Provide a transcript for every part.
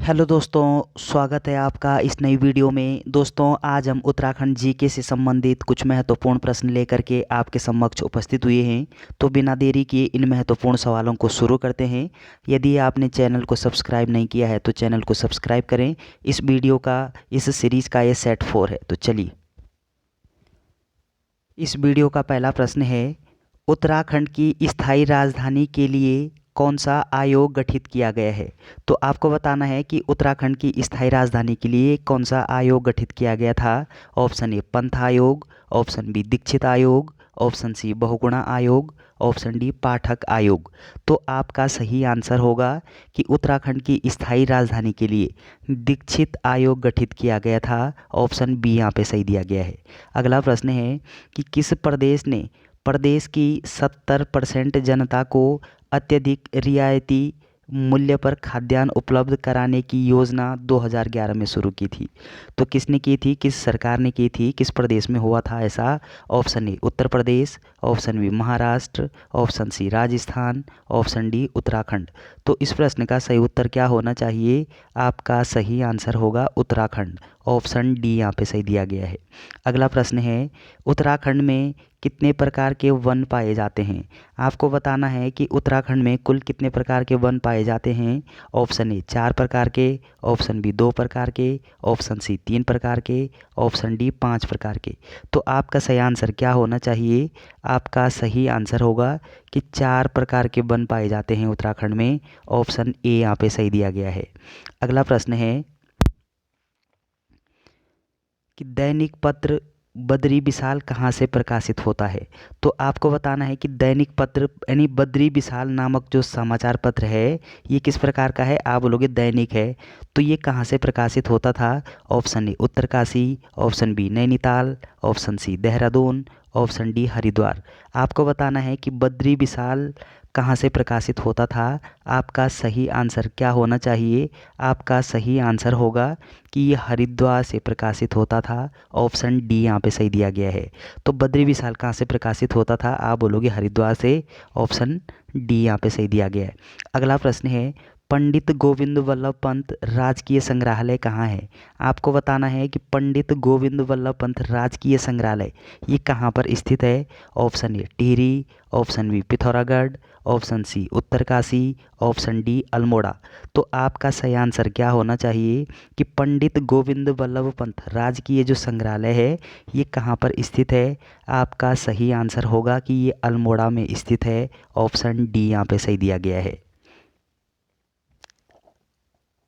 Hello दोस्तों, स्वागत है आपका इस नई वीडियो में। दोस्तों, आज हम उत्तराखंड जीके से संबंधित कुछ महत्वपूर्ण प्रश्न लेकर के आपके समक्ष उपस्थित हुए हैं। तो बिना देरी किए इन महत्वपूर्ण सवालों को शुरू करते हैं। यदि आपने चैनल को सब्सक्राइब नहीं किया है तो चैनल को सब्सक्राइब करें। इस सीरीज़ का ये सेट 4 है। तो चलिए, इस वीडियो का पहला प्रश्न है, उत्तराखंड की स्थायी राजधानी के लिए कौन सा आयोग गठित किया गया है। तो आपको बताना है कि उत्तराखंड की स्थायी राजधानी के लिए कौन सा आयोग गठित किया गया था। ऑप्शन ए पंथ आयोग, ऑप्शन बी दीक्षित आयोग, ऑप्शन सी बहुगुणा आयोग, ऑप्शन डी पाठक आयोग। तो आपका सही आंसर होगा कि उत्तराखंड की स्थायी राजधानी के लिए दीक्षित आयोग गठित किया गया था। ऑप्शन बी यहाँ पे सही दिया गया है। अगला प्रश्न है कि किस प्रदेश ने प्रदेश की 70% जनता को अत्यधिक रियायती मूल्य पर खाद्यान्न उपलब्ध कराने की योजना 2011 में शुरू की थी। तो किसने की थी, किस सरकार ने की थी, किस प्रदेश में हुआ था ऐसा। Option A Uttar Pradesh, option B Maharashtra, option C Rajasthan, option D Uttarakhand. तो इस प्रश्न का सही उत्तर क्या होना चाहिए। आपका सही आंसर होगा उत्तराखंड। ऑप्शन डी यहाँ पे सही दिया गया है। अगला प्रश्न है, उत्तराखंड में कितने प्रकार के वन पाए जाते हैं। आपको बताना है कि उत्तराखंड में कुल कितने प्रकार के वन पाए जाते हैं। ऑप्शन ए 4 प्रकार के, ऑप्शन बी 2 प्रकार के, ऑप्शन सी 3 प्रकार के, ऑप्शन डी 5 प्रकार के। तो आपका सही आंसर क्या होना चाहिए। आपका सही आंसर होगा कि 4 प्रकार के वन पाए जाते हैं उत्तराखंड में। ऑप्शन ए यहाँ पे सही दिया गया है। अगला प्रश्न है कि दैनिक पत्र बद्री विशाल कहाँ से प्रकाशित होता है। तो आपको बताना है कि दैनिक पत्र यानी बद्री विशाल नामक जो समाचार पत्र है ये किस प्रकार का है। आप बोलोगे दैनिक है, तो ये कहाँ से प्रकाशित होता था। Option A Uttarkashi, option B Nainital, option C Dehradun, option D Haridwar. आपको बताना है कि बद्री विशाल कहाँ से प्रकाशित होता था। आपका सही आंसर क्या होना चाहिए। आपका सही आंसर होगा कि ये हरिद्वार से प्रकाशित होता था। ऑप्शन डी यहाँ पे सही दिया गया है। तो बद्री विशाल कहाँ से प्रकाशित होता था, आप बोलोगे हरिद्वार से। ऑप्शन डी यहाँ पे सही दिया गया है। अगला प्रश्न है, पंडित गोविंद वल्लभ पंत राजकीय संग्रहालय कहाँ है। आपको बताना है कि पंडित गोविंद वल्लभ पंत राजकीय संग्रहालय ये कहाँ पर स्थित है। Option A Tehri, option B Pithoragarh, option C Uttarkashi, option D Almora. तो आपका सही आंसर क्या होना चाहिए कि पंडित गोविंद वल्लभ पंत राजकीय जो संग्रहालय है ये कहाँ पर स्थित है। आपका सही आंसर होगा कि ये अल्मोड़ा में स्थित है। ऑप्शन डी यहाँ पे सही दिया गया है।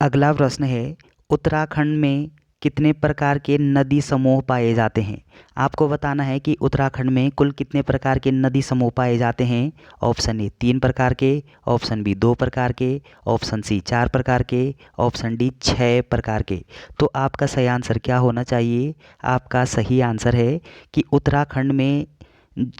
अगला प्रश्न है, उत्तराखंड में कितने प्रकार के नदी समूह पाए जाते हैं। आपको बताना है कि उत्तराखंड में कुल कितने प्रकार के नदी समूह पाए जाते हैं। ऑप्शन ए 3 प्रकार के, ऑप्शन बी 2 प्रकार के, ऑप्शन सी 4 प्रकार के, ऑप्शन डी 6 प्रकार के। तो आपका सही आंसर क्या होना चाहिए। आपका सही आंसर है कि उत्तराखंड में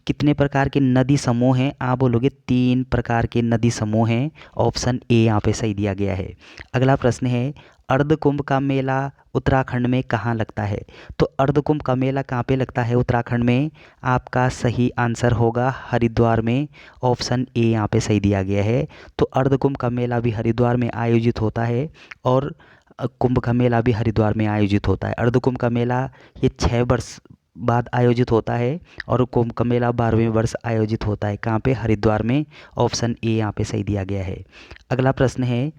कितने प्रकार के नदी समूह हैं। आप बोलोगे 3 प्रकार के नदी समूह हैं। ऑप्शन ए यहाँ पे सही दिया गया है। अगला प्रश्न है, अर्धकुंभ का मेला उत्तराखंड में कहाँ लगता है। तो अर्धकुंभ का मेला कहाँ पे लगता है उत्तराखंड में। आपका सही आंसर होगा हरिद्वार में। ऑप्शन ए यहाँ पे सही दिया गया है। तो अर्धकुंभ का मेला भी हरिद्वार में आयोजित होता है और कुंभ का मेला भी हरिद्वार में आयोजित होता है। अर्धकुंभ का मेला ये 6 वर्ष बाद आयोजित होता है और कुंभ का मेला 12वें वर्ष आयोजित होता है। कहाँ पे, हरिद्वार में। ऑप्शन ए यहाँ पे सही दिया गया है। अगला प्रश्न है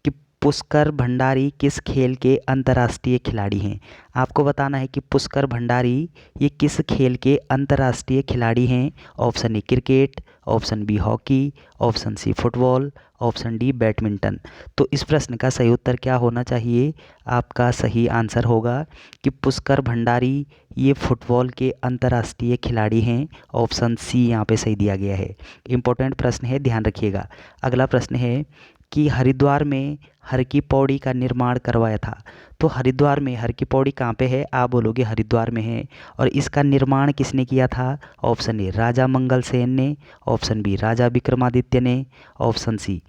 कि पुष्कर भंडारी किस खेल के अंतर्राष्ट्रीय खिलाड़ी हैं। आपको बताना है कि पुष्कर भंडारी ये किस खेल के अंतर्राष्ट्रीय खिलाड़ी हैं। Option A cricket, option B hockey, option C football, option D badminton. तो इस प्रश्न का सही उत्तर क्या होना चाहिए। आपका सही आंसर होगा कि पुष्कर भंडारी ये फुटबॉल के अंतर्राष्ट्रीय खिलाड़ी हैं। ऑप्शन सी यहाँ पे सही दिया गया है। इम्पोर्टेंट प्रश्न है, ध्यान रखिएगा। अगला प्रश्न है कि हरिद्वार में हर की पौड़ी का निर्माण करवाया था। तो हरिद्वार में हर की पौड़ी कहाँ पे है। आप बोलोगे हरिद्वार में है। और इसका निर्माण किसने किया था। ऑप्शन ए राजा मंगल सेन ने, ऑप्शन बी राजा विक्रमादित्य ने, ऑप्शन सी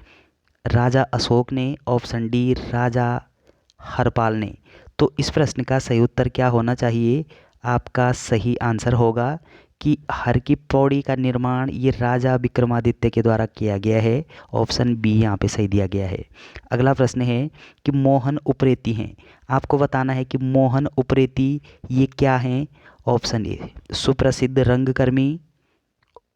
राजा अशोक ने, ऑप्शन डी राजा हरपाल ने। तो इस प्रश्न का सही उत्तर क्या होना चाहिए। आपका सही आंसर होगा कि हर की पौड़ी का निर्माण ये राजा विक्रमादित्य के द्वारा किया गया है। ऑप्शन बी यहाँ पे सही दिया गया है। अगला प्रश्न है कि मोहन उप्रेती हैं, आपको बताना है कि मोहन उप्रेती ये क्या हैं। ऑप्शन ए सुप्रसिद्ध रंगकर्मी,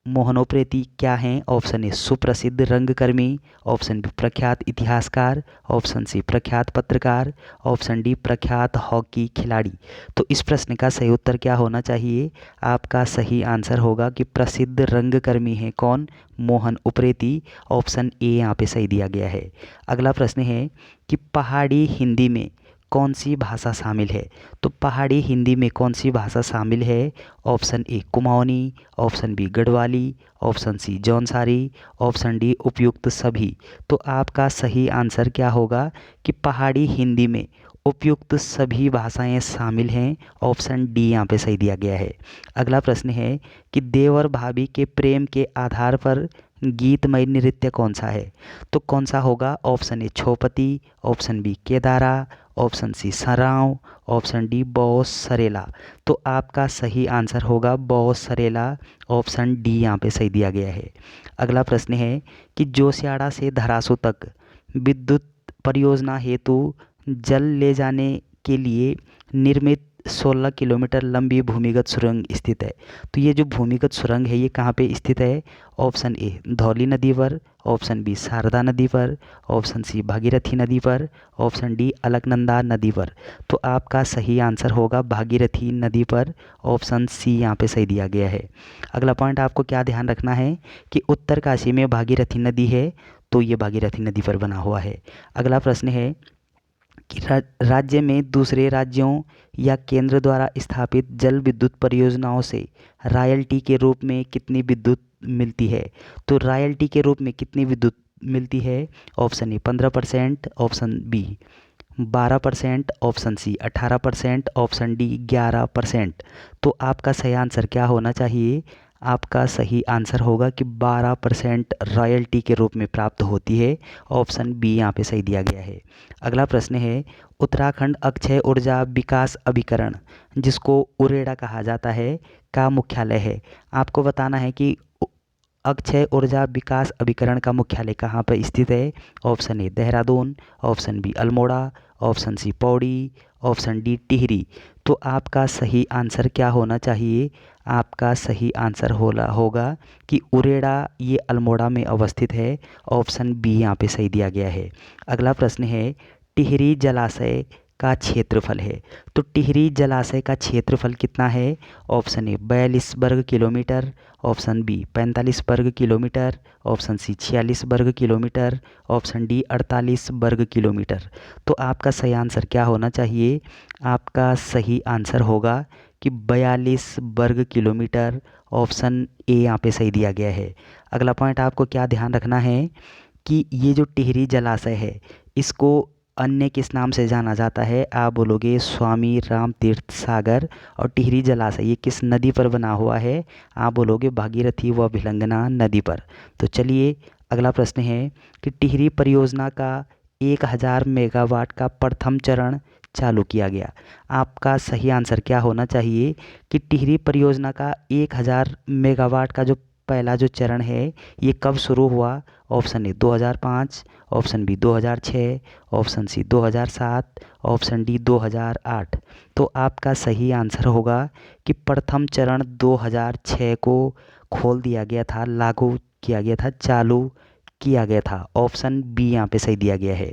मोहनोप्रेती क्या हैं। ऑप्शन ए सुप्रसिद्ध रंगकर्मी, ऑप्शन बी प्रख्यात इतिहासकार, ऑप्शन सी प्रख्यात पत्रकार, ऑप्शन डी प्रख्यात हॉकी खिलाड़ी। तो इस प्रश्न का सही उत्तर क्या होना चाहिए। आपका सही आंसर होगा कि प्रसिद्ध रंगकर्मी हैं कौन, मोहन उप्रेती। ऑप्शन ए यहाँ पे सही दिया गया है। अगला प्रश्न है कि पहाड़ी हिंदी में कौन सी भाषा शामिल है। तो पहाड़ी हिंदी में कौन सी भाषा शामिल है। Option A Kumaoni, option B Garhwali, option C Jaunsari, option D उपयुक्त सभी। तो आपका सही आंसर क्या होगा कि पहाड़ी हिंदी में उपयुक्त सभी भाषाएं शामिल हैं। ऑप्शन डी यहाँ पे सही दिया गया है। अगला प्रश्न है कि देवर भाभी के प्रेम के आधार पर गीतमय नृत्य कौन सा है। तो कौन सा होगा। ऑप्शन ए छौपती, ऑप्शन बी केदारा, ऑप्शन सी सराव, ऑप्शन डी बॉस सरेला। तो आपका सही आंसर होगा बॉस सरेला। ऑप्शन डी यहाँ पे सही दिया गया है। अगला प्रश्न है कि जोशियाड़ा से धरासू तक विद्युत परियोजना हेतु जल ले जाने के लिए निर्मित 16 किलोमीटर लंबी भूमिगत सुरंग स्थित है। तो ये जो भूमिगत सुरंग है ये कहाँ पे स्थित है। ऑप्शन ए धौली नदी पर, ऑप्शन बी शारदा नदी पर, ऑप्शन सी भागीरथी नदी पर, ऑप्शन डी अलकनंदा नदी पर। तो आपका सही आंसर होगा भागीरथी नदी पर। ऑप्शन सी यहाँ पे सही दिया गया है। अगला पॉइंट आपको क्या ध्यान रखना है कि उत्तरकाशी में भागीरथी नदी है, तो ये भागीरथी नदी पर बना हुआ है। अगला प्रश्न है कि राज्य में दूसरे राज्यों या केंद्र द्वारा स्थापित जल विद्युत परियोजनाओं से रॉयल्टी के रूप में कितनी विद्युत मिलती है। तो रॉयल्टी के रूप में कितनी विद्युत मिलती है। Option A 15%, option B 12%, option C 18%, option D 11%। तो आपका सही आंसर क्या होना चाहिए। आपका सही आंसर होगा कि 12% रॉयल्टी के रूप में प्राप्त होती है। ऑप्शन बी यहाँ पे सही दिया गया है। अगला प्रश्न है उत्तराखंड अक्षय ऊर्जा विकास अभिकरण, जिसको उरेडा कहा जाता है, का मुख्यालय है। आपको बताना है कि अक्षय ऊर्जा विकास अभिकरण का मुख्यालय कहाँ पर स्थित है। Option A Dehradun, option B Almora, option C Pauri, option D Tehri. तो आपका सही आंसर क्या होना चाहिए। आपका सही आंसर होगा कि उरेडा ये अल्मोड़ा में अवस्थित है। ऑप्शन बी यहाँ पे सही दिया गया है। अगला प्रश्न है टिहरी जलाशय का क्षेत्रफल है। तो टिहरी जलाशय का क्षेत्रफल कितना है। ऑप्शन ए 42 वर्ग किलोमीटर, ऑप्शन बी 45 वर्ग किलोमीटर, ऑप्शन सी 46 वर्ग किलोमीटर, ऑप्शन डी 48 वर्ग किलोमीटर। तो आपका सही आंसर क्या होना चाहिए। आपका सही आंसर होगा कि 42 वर्ग किलोमीटर। ऑप्शन ए यहाँ पे सही दिया गया है। अगला पॉइंट आपको क्या ध्यान रखना है कि ये जो टिहरी जलाशय है इसको अन्य किस नाम से जाना जाता है। आप बोलोगे स्वामी राम तीर्थ सागर। और टिहरी जलाशय ये किस नदी पर बना हुआ है। आप बोलोगे भागीरथी व भिलंगना नदी पर। तो चलिए अगला प्रश्न है कि टिहरी परियोजना का 1000 मेगावाट का प्रथम चरण चालू किया गया। आपका सही आंसर क्या होना चाहिए कि टिहरी परियोजना का 1000 मेगावाट का जो पहला जो चरण है ये कब शुरू हुआ। Option A 2005, option B 2006, option C 2007, option D 2008। तो आपका सही आंसर होगा कि प्रथम चरण 2006 को खोल दिया गया था, लागू किया गया था, चालू किया गया था। ऑप्शन बी यहाँ पे सही दिया गया है।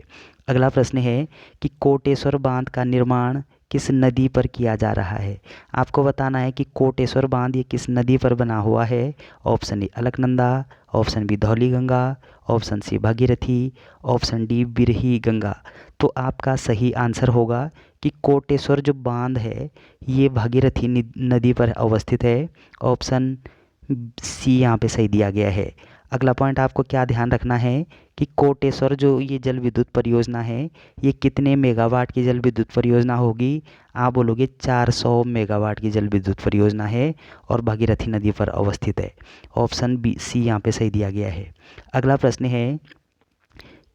अगला प्रश्न है कि कोटेश्वर बांध का निर्माण किस नदी पर किया जा रहा है। आपको बताना है कि कोटेश्वर बांध ये किस नदी पर बना हुआ है। Option A Alaknanda, option B Dhauli Ganga, option C Bhagirathi, option D Birahi Ganga. तो आपका सही आंसर होगा कि कोटेश्वर जो बांध है ये भागीरथी नदी पर अवस्थित है। ऑप्शन सी यहाँ पे सही दिया गया है। अगला पॉइंट आपको क्या ध्यान रखना है कि कोटेश्वर जो ये जल विद्युत परियोजना है ये कितने मेगावाट की जल विद्युत परियोजना होगी। आप बोलोगे 400 मेगावाट की जल विद्युत परियोजना है और भागीरथी नदी पर अवस्थित है। ऑप्शन बी सी यहाँ पे सही दिया गया है। अगला प्रश्न है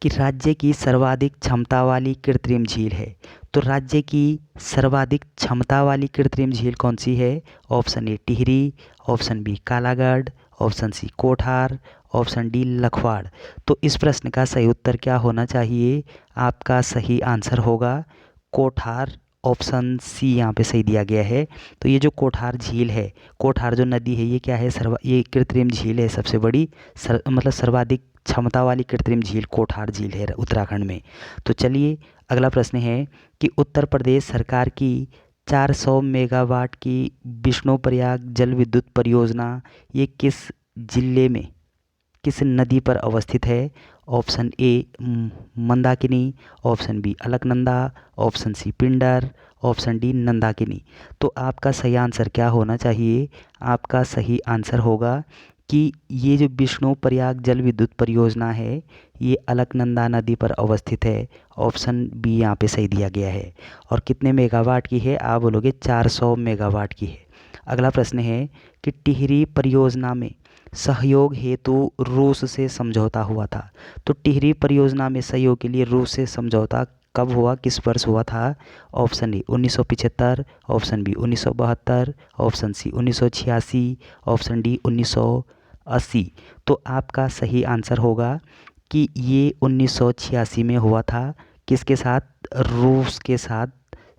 कि राज्य की सर्वाधिक क्षमता वाली कृत्रिम झील है। तो राज्य की सर्वाधिक क्षमता वाली कृत्रिम झील कौन सी है? Option A Tehri, option B Kalagarh, option C Kothar, option D Lakhwar. तो इस प्रश्न का सही उत्तर क्या होना चाहिए? आपका सही आंसर होगा कोठार। ऑप्शन सी यहाँ पे सही दिया गया है। तो ये जो कोठार झील है, कोठार जो नदी है, ये क्या है? ये कृत्रिम झील है, सबसे बड़ी मतलब सर्वाधिक क्षमता वाली कृत्रिम झील कोठार झील है उत्तराखंड में। तो चलिए अगला प्रश्न है कि उत्तर प्रदेश सरकार की 400 मेगावाट की विष्णुप्रयाग जल विद्युत परियोजना ये किस जिले में, किस नदी पर अवस्थित है? Option A Mandakini, option B Alaknanda, option C Pindar, option D Nandakini. तो आपका सही आंसर क्या होना चाहिए? आपका सही आंसर होगा कि ये जो विष्णुप्रयाग जल विद्युत परियोजना है ये अलकनंदा नदी पर अवस्थित है। ऑप्शन बी यहाँ पे सही दिया गया है। और कितने मेगावाट की है? आप बोलोगे 400 मेगावाट की है। अगला प्रश्न है कि टिहरी परियोजना में सहयोग हेतु रूस से समझौता हुआ था। तो टिहरी परियोजना में सहयोग के लिए रूस से समझौता कब हुआ, किस वर्ष हुआ था? Option A 1975, option B 1972, option C 1986, option D 1980। तो आपका सही आंसर होगा कि ये 1986 में हुआ था। किसके साथ? रूस के साथ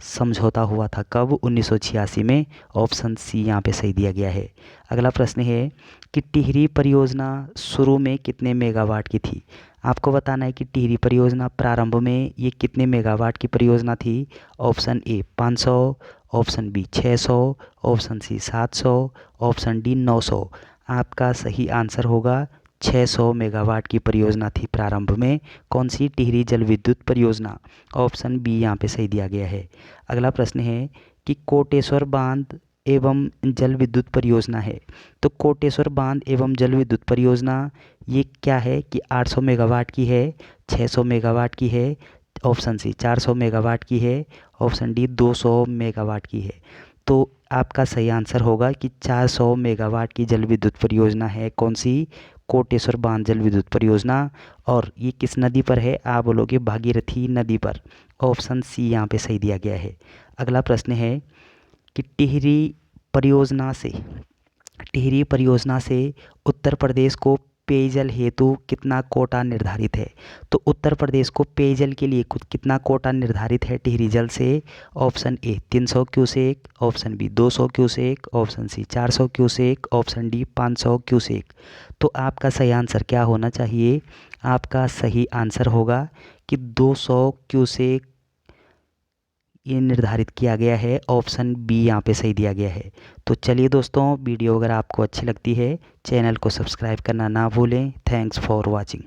समझौता हुआ था। कब? 1986 में। ऑप्शन सी यहाँ पे सही दिया गया है। अगला प्रश्न है कि टिहरी परियोजना शुरू में कितने मेगावाट की थी? आपको बताना है कि टिहरी परियोजना प्रारंभ में ये कितने मेगावाट की परियोजना थी? Option A 500, option B 600, option C 700, option D 900। आपका सही आंसर होगा 600 मेगावाट की परियोजना थी प्रारंभ में। कौन सी? टिहरी जल विद्युत परियोजना। ऑप्शन बी यहाँ पे सही दिया गया है। अगला प्रश्न है कि कोटेश्वर बांध एवं जल विद्युत परियोजना है। तो कोटेश्वर बांध एवं जल विद्युत परियोजना ये क्या है कि 800 मेगावाट की है, 600 मेगावाट की है, ऑप्शन सी 400 मेगावाट की है, ऑप्शन डी 200 मेगावाट की है। तो आपका सही आंसर होगा कि 400 मेगावाट की जल विद्युत परियोजना है। कौन सी? कोटेश्वर बांध जल विद्युत परियोजना। और ये किस नदी पर है? आप बोलोगे भागीरथी नदी पर। ऑप्शन सी यहाँ पे सही दिया गया है। अगला प्रश्न है कि टिहरी परियोजना से उत्तर प्रदेश को पेयजल हेतु कितना कोटा निर्धारित है? तो उत्तर प्रदेश को पेयजल के लिए कितना कोटा निर्धारित है टिहरी जल से? Option A 300 cusec, option B 200 cusec, option C 400 cusec, option D 500 cusec. तो आपका सही आंसर क्या होना चाहिए? आपका सही आंसर होगा कि 200 क्यूसेक ये निर्धारित किया गया है। ऑप्शन बी यहाँ पे सही दिया गया है। तो चलिए दोस्तों, वीडियो अगर आपको अच्छी लगती है चैनल को सब्सक्राइब करना ना भूलें। Thanks for watching.